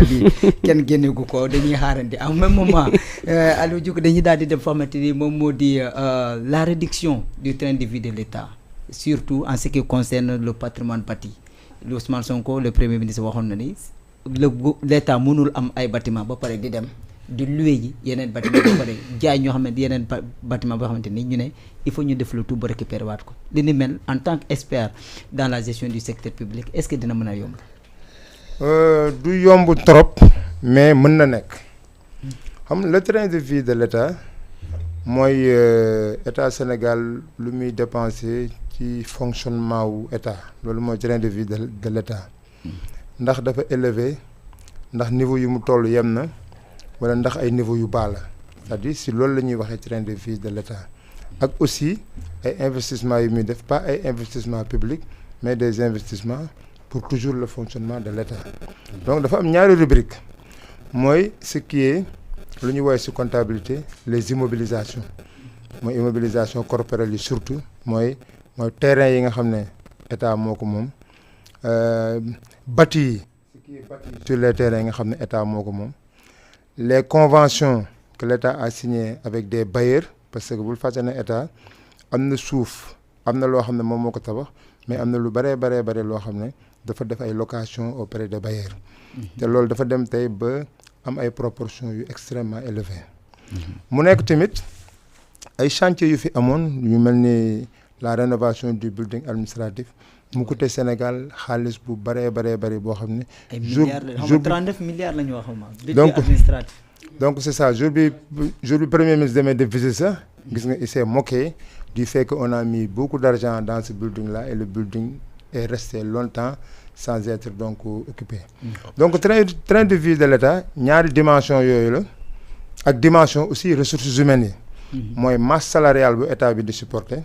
bi kenn génneegu ko dañuy xaarandi en même moment Aliou Diouf dañuy daal di dem foo xamante ni moom moo di la réduction du train de vie de l'État surtout en ce qui concerne le patrimoine bâti. Ousmane Sonko le premier ministre waxoon na ni l'État mënul am ay bâtiment ba pare di dem di louer ji yeneen bâtiment ba pare jaay ñoo xam ne yeneen bâtiment boo xamante ni ñu ne il faut ñu def le tout ba récupérer waat ko li ni mel en tant qu'expert dans la gestion du secteur public est-ce que dina mën a yomb. du yomb trop mais mën na nekk xam le train de vie de l'État mooy État Sénégal lu muy dépenser ci fonctionnement wu État loolu mooy train de vie de l'État ndax dafa élevé ndax niveau yu mu toll yem na wala ndax ay niveau yu baax la c'est-à-dire si loolu la ñuy waxee train de vie de l'État ak aussi ay investissements yu muy def pas ay investissements publics mais des investissements pour toujours le fonctionnement de l'État donc dafa am ñaari rubrique mooy ce qui est lu ñuy woowee ci comptabilité les immobilisations mooy immobilisation corporelle yi surtout mooy terrain yi nga xam ne État moo ko moom bâti yi ce qui est bâti sur les terrains yi nga xam ne État moo ko moom les conventions que l'État a signées avec des bailleurs parce que bul fàtte ne État am na suuf am na loo xam ne moom moo ko tabax mais am na lu bare loo xam ne dafa def ay location auprès des bailleurs te loolu dafa dem tey ba am ay proportions yu extrêmement élevées mu nekk tamit ay chantiers yu fi amoon yu mel ni la rénovation du building administratif mu coûté Sénégal xaalis bu bëree boo xam ne. ay milliards 39 milliards la ñu wax budget administratif. donc c'est ça jour bi premier ministre demee de visite sax gis nga il s'est moqué du fait que on a mis beaucoup d'argent dans ce building là et le building est resté longtemps sans être donc occupé. donc train de vie de l'État ñaari dimension yooyu la ak dimension aussi ressources humaines yi. mooy masse salariale bu État bi di supporter.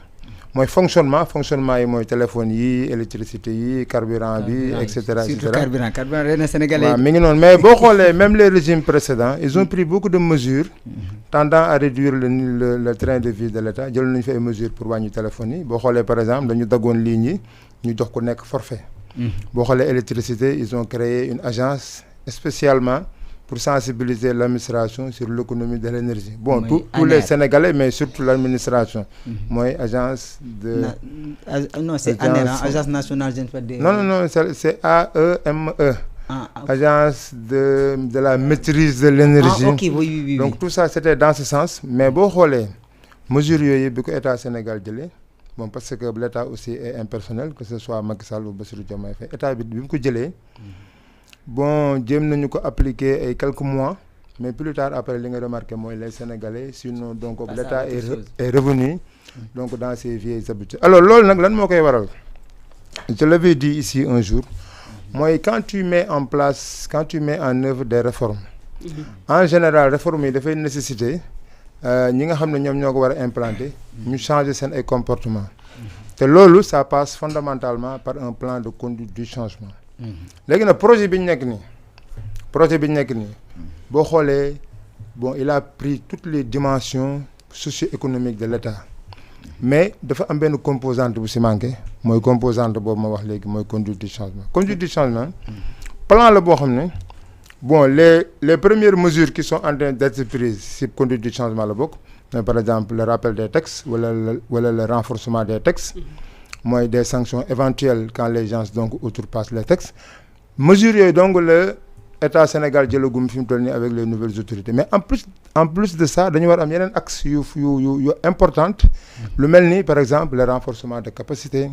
mooy fonctionnement yi mooy téléphone yi électricité yi carburant bi et cetera et cetera surtout carburant ren Sénégalais waaw mi ngi noonu mais boo xoolee même les régimes précédents ils ont pris beaucoup de mesures tendant à réduire le train de vie de l'État jël nañu fi ay mesures pour wàññi téléphone yi boo xoolee par exemple dañu daggoon lignes yi ñu jox ko nekk forfait boo xoolee électricité ils ont créé une agence spécialement pour sensibiliser l'administration sur l'économie de l'énergie. Bon, tous les Sénégalais, mais surtout l'administration. Moi, agence de... Non, c'est ANER, Agence nationale, je ne sais pas. Non, c'est AEME. Agence de la maîtrise de l'énergie. Ok, oui. Donc tout ça, c'était dans ce sens. Mais bon, les mesures que l'État Sénégal a bon, parce que l'État aussi est impersonnel, que ce soit Macky Sall ou Bassirou Diomaye Faye. L'État a bon jéem nañu ko appliquer ay quelques mois mais plus tard après li nga remarqué mooy les Sénégalais sinon donc l'État est revenu donc dans ses vieilles habitudes. Alors loolu nag lan moo koy waral je l'avais dit ici un jour mooy quand tu mets en œuvre des réformes en général réformes yi dafay nécessiter ñi nga xam ne ñoom ñoo ko war a implanter ñu changer seen ay comportement te loolu ça passe fondamentalement par un plan de conduite du changement. léegi nag projet bi ñu nekk nii boo xoolee bon il a pris toutes les dimensions socio-économiques de l'État mais dafa am benn composante bu si manqué mooy composante boobu ma wax léegi mooy conduite du changement plan la boo xam ne bon les premières mesures qui sont en train d'être prises si conduite du changement la bokk mais par exemple le rappel des textes wala le renforcement des textes mooy des sanctions éventuelles quand les gens donc outrepassent les textes mesures yooyu donc le État Sénégal jëlagum fi mu toll nii avec les nouvelles autorités mais en plus de ça dañu war am yeneen axes yu importantes lu mel ni par exemple le renforcement de capacité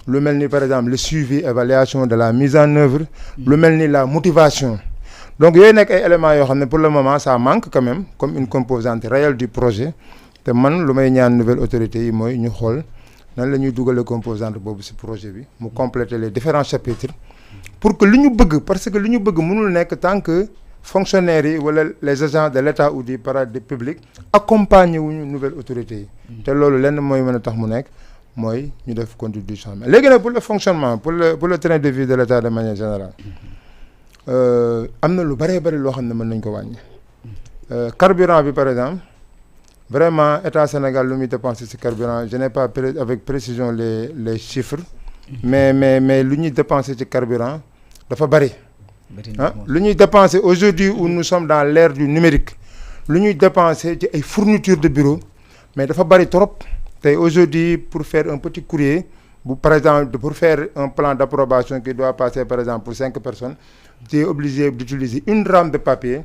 lu mel ni par exemple le suivi évaluation de la mise en œuvre lu mel ni la motivation donc yooyu nekk ay éléments yoo xam ne pour le moment ça manque quand même comme une composante réelle du projet te man lu may ñaan nouvelles autorités yi mooy ñu xool nan la ñuy dugalee composante boobu ci projet bi mu compléter les différents chapitres pour que li ñu bëgg parce que li ñu bëgg mënul nekk tant que fonctionnaires yi wala les agents de l'État ou du parapublic accompagner wuñu nouvelles autorités yi te loolu lenn mooy mën a tax mu nekk mooy ñu def conduite du changement léegi nag pour le fonctionnement pour le train de vie de l'État de manière générale am na lu bëree bëri loo xam ne mën nañ ko wàññi carburant bi par exemple vraiment État Sénégal lu muy dépenser ci carburant je n'ai pas avec précision les chiffres mais lu ñuy dépenser ci carburant dafa bëri lu ñuy dépenser aujourd'hui où nous sommes dans l'ère du numérique lu ñuy dépenser ci ay fournitures de bureau mais dafa bari trop tey aujourd'hui pour faire un petit courrier par exemple pour faire un plan d'approbation qui doit passer par exemple pour 5 personnes tu es obligé d'utiliser une rame de papier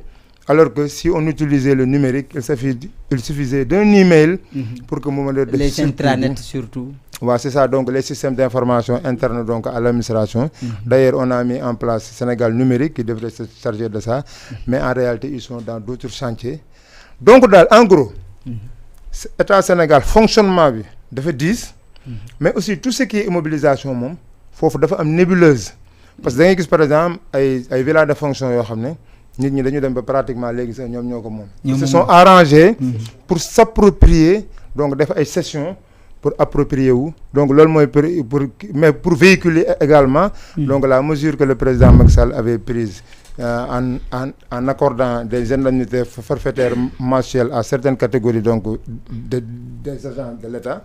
alors que si on utilisait le numérique il suffisait d'un email pour que mu mën a def les intranets surtout. Ouais, c'est ça, donc les systèmes d'information internes donc à l'administration. D'ailleurs, on a mis en place Sénégal numérique qui devrait se charger de ça, mais en réalité, ils sont dans d'autres chantiers. Donc, en gros, l'État Sénégal, fonctionnement, de fait 10, mais aussi tout ce qui est immobilisation, il faut faire une nébuleuse. Parce que par exemple, les villas de fonction, pratiquement ils se sont arrangés pour s'approprier donc des sessions pour approprier wu donc loolu mais pour véhiculer également donc la mesure que le président Macky Sall avait prise en accordant des indemnités forfaitaires mensuelles à certaines catégories donc des agents de l'État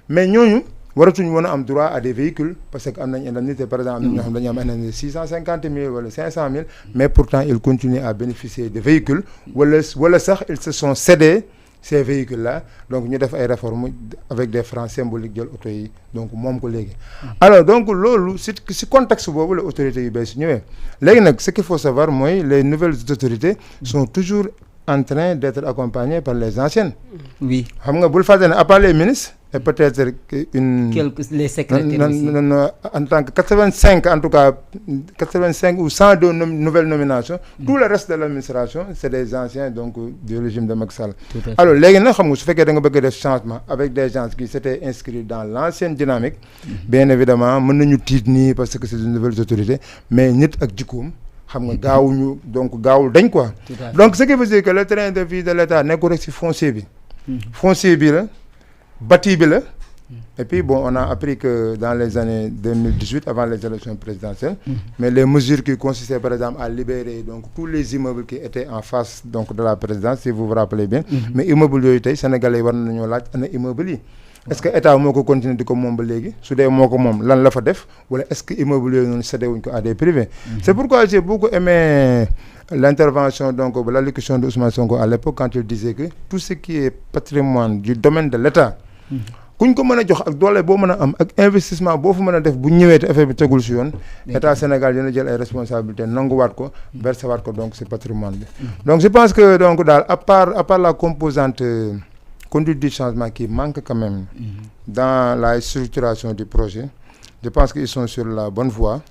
mais ñooñu waratuñu mën a am droit à des véhicules parce que am nañ indemnité par exemple am na ñoo xam dañu am indemnité 650 000 wala 500 000 mais pourtant ils continuent à bénéficier de véhicules wala sax ils se sont cédés ces véhicules là donc ñu def ay réformes avec des francs symboliques jël auto yi donc moom ko léegi alors donc loolu si contexte boobu la autorités yu bees ñëwee léegi nag ce qu'il faut savoir mooy les nouvelles autorités sont toujours en train d'être accompagnées par les anciennes oui xam nga bul fàtte ne à part les ministres et peut-être les secrétaires aussi. En tant que 85 en tout cas 85 ou 102 nouvelles nominations tout le reste de l'administration c'est des anciens donc du régime de Macky Sall alors léegi nag xam nga su fekkee da nga bëgg def changement avec des gens qui s'étaient inscrits dans l'ancienne dynamique bien évidemment mën nañu tiit nii parce que c'est de nouvelles autorités mais nit ak jikkoom xam nga gaawuñu donc gaawul dañ quoi donc ce qui veut dire que le train de vie de l'État nekkul rek ci foncier bi la bâti bi la et puis bon on a appris que dans les années 2018 avant les élections présidentielles mais les mesures qui consistaient par exemple à libérer donc tous les immeubles qui étaient en face donc de la présidence si vous vous rappelez bien mais immeubles yooyu tey sénégalais yi war nañoo laaj ana immeuble yi est-ce que état moo ko continuer di ko moom ba léegi su dee moo ko moom lan la fa def wala est-ce que immeuble yooyu noonu cédé wuñ ko à des privés c'est pourquoi j'ai beaucoup aimé l'intervention donc l'allocution de Ousmane Sonko à l'époque quand il disait que tout ce qui est patrimoine du domaine de l'État kuñ ko mën a jox ak doole boo mën a am ak investissement boo fa mën a def bu ñëwee te affaire bi tegul si yoon état Sénégal dina jël ay responsabilités nanguwaat ko versé waat ko donc c'est patrimoine bi donc je pense que donc daal à part la composante conduite du changement qui manque quand même dans la structuration du projet je pense qu'ils sont sur la bonne voie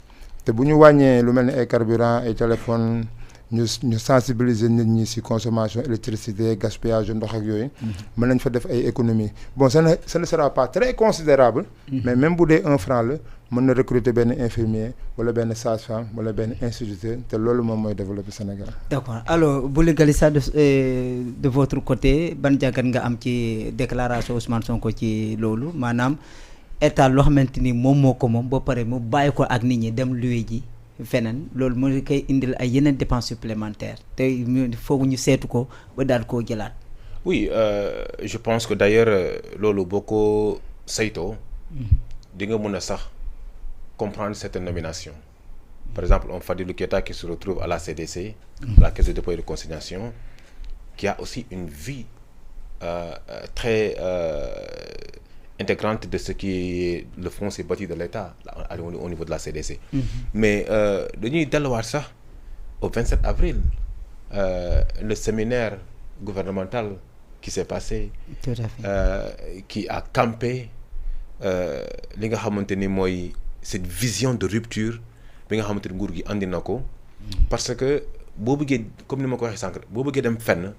te bu ñu wàññee lu mel ni ay carburant ay téléphones ñu sensibiliser nit ñi ci consommation électricité gaspillage ndox ak yooyu mën nañ fa def ay économies bon ça ne sera pas très considérable mais même bu dee 1 franc la mën na recruter benn infirmier wala benn sage-femme wala benn instituteur te loolu moom mooy développer Sénégal. D'accord alors Bouli Galissa de votre côté ban jàngat nga am ci déclaration Ousmane Sonko ci loolu maanaam état loo xamante ni moom moo ko moom ba pare mu bàyyi ko ak nit ñi dem luwe ji feneen loolu moo koy indil ay yeneen dépenses supplémentaires te foog ñu seetu ko ba daal koo jëlaat. Oui je pense que d'ailleurs loolu boo ko saytoo di nga mën a sax comprendre certaines nominations par exemple un Fadilou Keita qui se retrouve à la CDC la Caisse de dépôt et de consignation qui a aussi une vie très intégrante de ce qui est le foncier bâti de l'État au niveau de la CDC mais dañuy delluwaat sax au 27 avril le séminaire gouvernemental qui s'est passé tout à fait. Qui a campé li nga xamante ni mooy cette vision de rupture bi nga xamante ni nguur gi andi na ko parce que boo bëggee comme ni ma ko waxee sànq boo bëggee dem fenn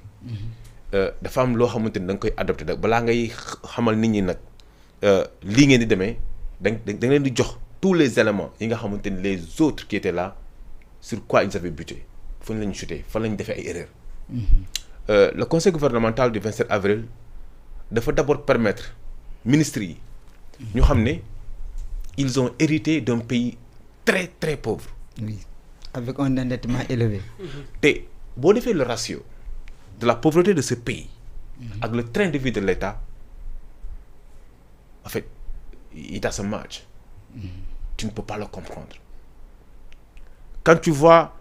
dafa am loo xamante ni da nga koy adopté da balaa ngay xamal nit ñi nag lii ngeen di demee da nga leen di jox tous les éléments yi nga xamante ni les autres qui étaient là sur quoi ils avaient buté fan lañu chuté fan lañu defee ay erreurs le conseil gouvernemental du 27 avril dafa d'abord permettre ministres yi ñu xam ne ils ont hérité d'un pays très très pauvre. Oui, avec un endettement élevé. te boo defee le ratio de la pauvreté de ce pays ak le train de vie de l'État en fait it doesn't match. Tu ne peux pas le comprendre. quand tu vois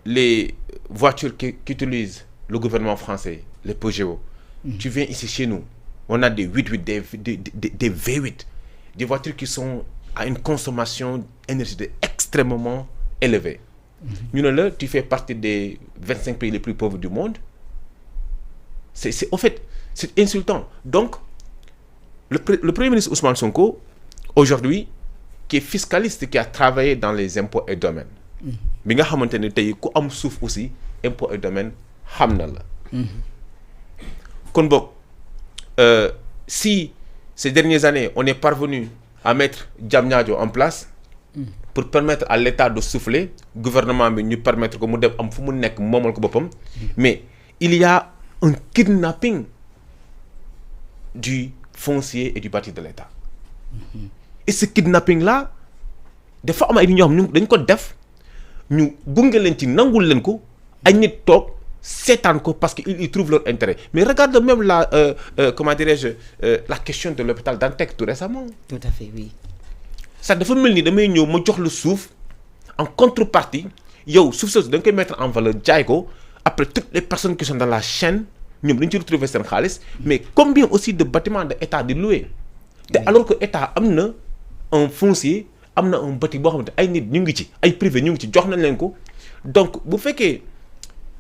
les voitures qu'utilise le gouvernement français, les Peugeot, tu viens ici chez nous, on a des 8.8, des V8, des voitures qui sont à une consommation énergétique extrêmement élevée. Tu fais partie des 25 pays les plus pauvres du monde. En fait, c'est insultant. Donc, le Premier ministre Ousmane Sonko, aujourd'hui, qui est fiscaliste, qui a travaillé dans les impôts et domaines, mais nga xamantene tay ku am souf aussi impôts et domaines xamna la. Kon bok si ces dernières années on est parvenu à mettre Diamniadio en place pour permettre à l'État de souffler, gouvernement bi ñu permettre ko mu dem am fu mu nek momal ko bopam, mais il y a un kidnapping du foncier et du bâti de l'État. Et ce kidnapping là dafa am ay ñoo xam dañ ko def ñu gunge leen ci nangul leen ko ay nit toog seetaan ko parce que ils trouvent leur intérêt. Mais regarde même la comment dirais-je la question de l'hôpital Dantec tout récemment. Tout à fait, oui. Ça dafa mel ni damay ñëw ma jox le suuf en contrepartie yow suuf soosu da nga koy mettre en valeur jaay ko après toutes les personnes qui sont dans la chaîne ñoom dañ ci retrouver seen xaalis. Mais combien aussi de bâtiments de état di louer te alors que état am na un foncier am na un bâti boo xamante ay nit ñu ngi ci ay privé ñu ngi ci jox nañ leen ko. Donc bu fekkee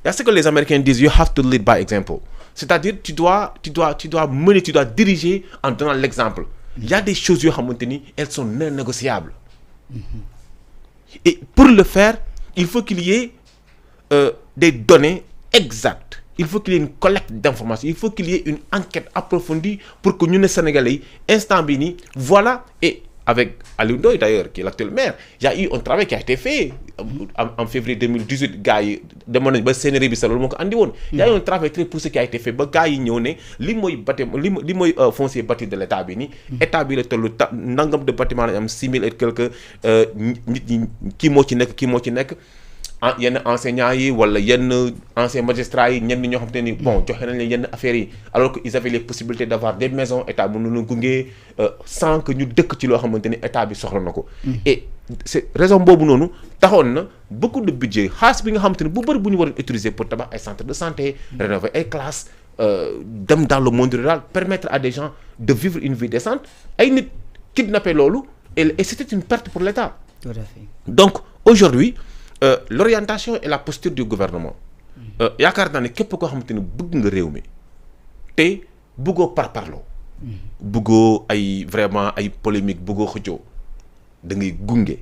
y a ce que les Américains disent, you have to lead by example, c'est-à-dire tu dois mener, tu dois diriger en donnant l'exemple. Il y a des choses yoo xamante ni elles sont non négociables. Et pour le faire il faut qu'il y ait des données exactes, il faut qu'il y ait une collecte d'informations, il faut qu'il y ait une enquête approfondie pour que nous les Sénégalais instant bi nii voilà. Et avec Aliou Ndoye d'ailleurs, qui est l'actuel maire, il y a eu un travail qui a été fait en février 2018. Gars yi demoon nañ ba Sénégal bi sa loolu moo ko andi woon. Il y a eu un travail très poussé qui a été fait ba gars yi ñëw ne li mooy bâtiment li mooy foncier bâti de l'état bi nii. État bi la tollu nangam de bâtiment lañ am 6000 et quelques nit ñi kii moo ci nekk yenn enseignants yi wala yenn anciens magistrats yi ñenn ñoo xam te ni bon joxe nañ leen yenn affaires yi alors que ils avaient les possibilités d'avoir des maisons état mën na gunge sans que ñu dëkk ci loo xamante ni état bi soxla na ko. Et c'est raison boobu noonu taxoon na beaucoup de budget xaalis bi nga xamante ni bu bëri bu ñu waroon utiliser pour tabax ay centres de santé, rénover ay classes, dem dans le monde rural, permettre à des gens de vivre une vie décente, ay nit kidnapper loolu et c'était une perte pour l'État. Tout à fait. Donc aujourd'hui l'orientation et la posture du gouvernement yaakaar naa ne képp koo xamante ni bëgg nga réew mi te bëggoo parparloo bëggoo ay vraiment ay polémique bëggoo xëccoo da ngay gunge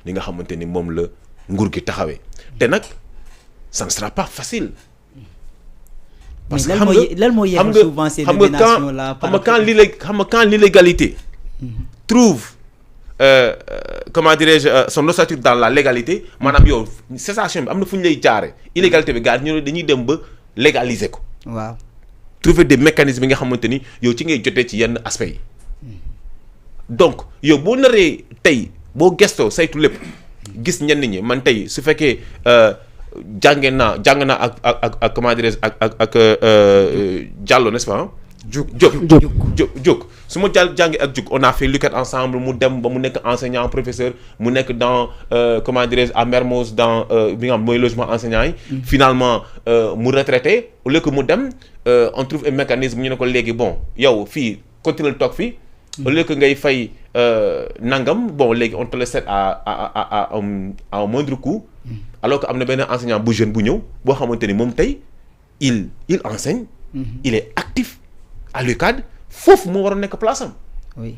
li nga xamante ni moom la nguur gi taxawee te nag ça ne sera pas facile. Parce que quand l'illégalité trouve comment dirais-je son ossature dans la légalité, maanaam yow cessation bi am na fu ñu lay jaare illégalité bi gars ñu dañuy dem ba légaliser ko. Waaw. Trouver des mécanismes yi nga xamante ni yow ci ngay jotee ci yenn aspects yi. Donc yow boo naree tey boo gestoo saytu lépp gis ñenn ñi man tey su fekkee jàng naa ak comment dirais-je ak Diallo n'est-ce pas. Juk su ma jàngi ak Juk on a fait l'UCAD ensemble mu dem ba mu nekk enseignant professeur mu nekk dans comment dirais-je à Mermoz dans bi nga xam mooy logement enseignant yi. Finalement mu retraité au lieu que mu dem on trouve un mécanisme ñu ne ko léegi bon yow fii continuer toog fii. Au lieu que ngay fay nangam bon léegi on te le cède à un moindre coût. Alors que am na benn enseignant bu jeune bu ñëw boo xamante ni moom tey il enseigne. Il est actif à l'UCAD, foofu moo waroon nekk place am. Oui.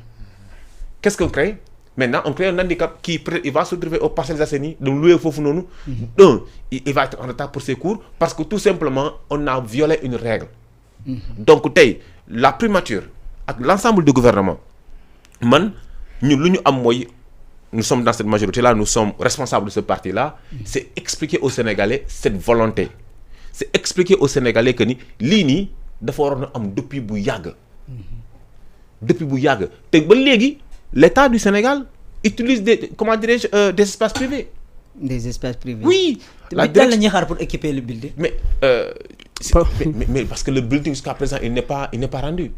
Qu'est-ce qu'on crée? Maintenant on crée un handicap qui il va se trouver aux Parcelles Assainies donc loué foofu noonu. Il va être en retard pour ses cours parce que tout simplement on a violé une règle. Donc tey la primature ak l'ensemble du gouvernement man ñun lu ñu am mooy nous sommes dans cette majorité là, nous sommes responsables de ce parti là. C'est expliquer aux Sénégalais cette volonté. C'est expliquer aux Sénégalais que ni lii nii dafa waroon a am depuis bu yàgg. Depuis bu yàgg te ba léegi l'État du Sénégal utilise des comment dirais-je des espaces privés. Des espaces privés. Oui. La la ñuy xaar pour équiper le building. Mais mais parce que le building jusqu'à présent il n'est pas rendu.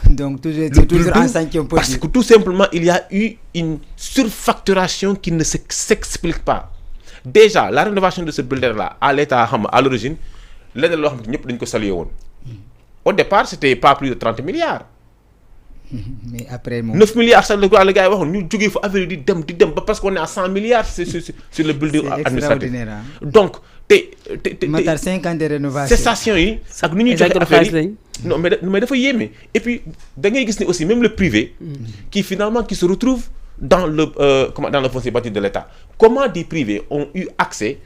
Donc c'est toujours en cinquième position. Parce que tout simplement, il y a eu une surfacturation qui ne s'explique pas. Déjà, la rénovation de ce building-là, à l'état, à l'origine, au départ, c'était pas plus de 30 milliards. Mais après, 9 milliards, ça, le gars, nous avons parce qu'on est à 100 milliards sur le building administratif. Donc, Matar 5 ans de rénovation. Cessation, non, mais il faut y aimer. Et puis, aussi, même le privé, qui finalement se retrouve dans le foncier bâti de l'État. Comment des privés ont eu accès